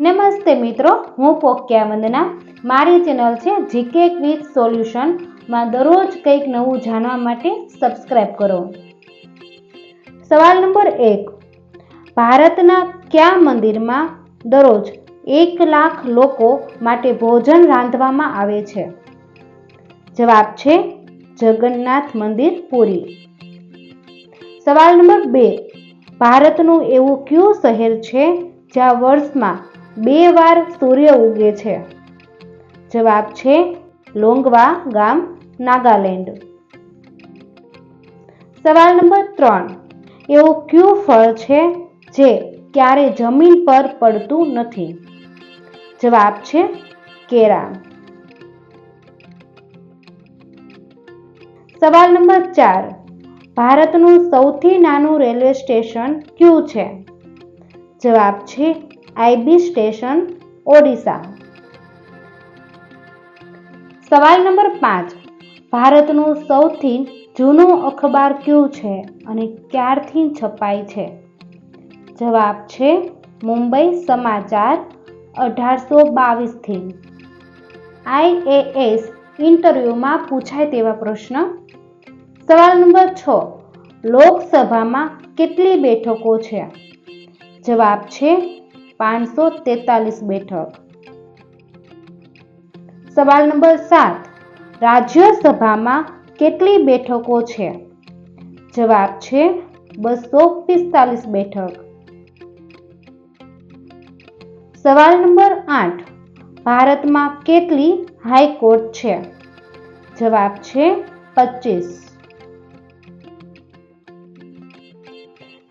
નમસ્તે મિત્રો, હું પોક્યા વંદના. મારી ચેનલ છે જીકે ક્વિઝ સોલ્યુશન માં દરરોજ કંઈક નવું જાણવા માટે સબસ્ક્રાઇબ કરો. સવાલ નંબર 1. ભારતના કયા મંદિરમાં દરરોજ 1 લાખ લોકો માટે ભોજન રાંધવામાં આવે છે? જવાબ છે જગન્નાથ મંદિર, પુરી. સવાલ નંબર 2. ભારતનું એવું કયું શહેર છે જ્યાં વર્ષમાં 2 વાર સૂર્ય ઉગે છે? જવાબ છે લોંગવા ગામ, નાગાલેન્ડ. સવાલ નંબર 3. એવું કયું ફળ છે જે ક્યારે જમીન પર પડતું નથી? જવાબ છે કેળા. સવાલ નંબર 4. ભારતનું સૌથી નાનું રેલવે સ્ટેશન કયું છે? જવાબ છે આઈબી સ્ટેશન, ઓડિશા. સવાલ નંબર 5. ભારતનું સૌથી જૂનું અખબાર કયું છે અને ક્યારથી છપાય છે? જવાબ છે મુંબઈ સમાચાર, 1822 થી. IAS ઇન્ટરવ્યુમાં પૂછાય તેવા પ્રશ્ન. સવાલ નંબર 6. લોકસભામાં કેટલી બેઠકો છે? જવાબ છે 543 બેઠક. સવાલ નંબર 7. રાજ્યસભામાં કેટલી બેઠકો છે? જવાબ છે 245 બેઠક. સવાલ નંબર 8. ભારતમાં કેટલી હાઈકોર્ટ છે? જવાબ છે 25.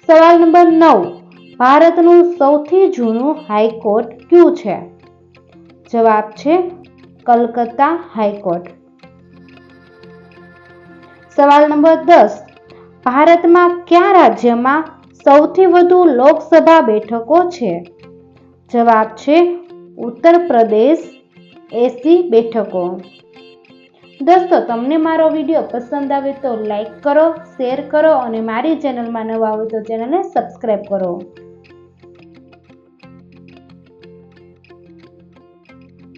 સવાલ નંબર 9. ભારતનું સૌથી જૂનું હાઈકોર્ટ કયું છે? જવાબ છે કલકત્તા હાઈકોર્ટ. સવાલ નંબર 10. ભારતમાં કયા રાજ્યમાં સૌથી વધુ લોકસભા બેઠકો છે? જવાબ છે ઉત્તર પ્રદેશ, 80 બેઠકો. દોસ્તો, તમને મારો વિડીયો પસંદ આવે તો લાઈક કરો, શેર કરો અને મારી ચેનલમાં નવા હોય તો ચેનલને સબસ્ક્રાઇબ કરો.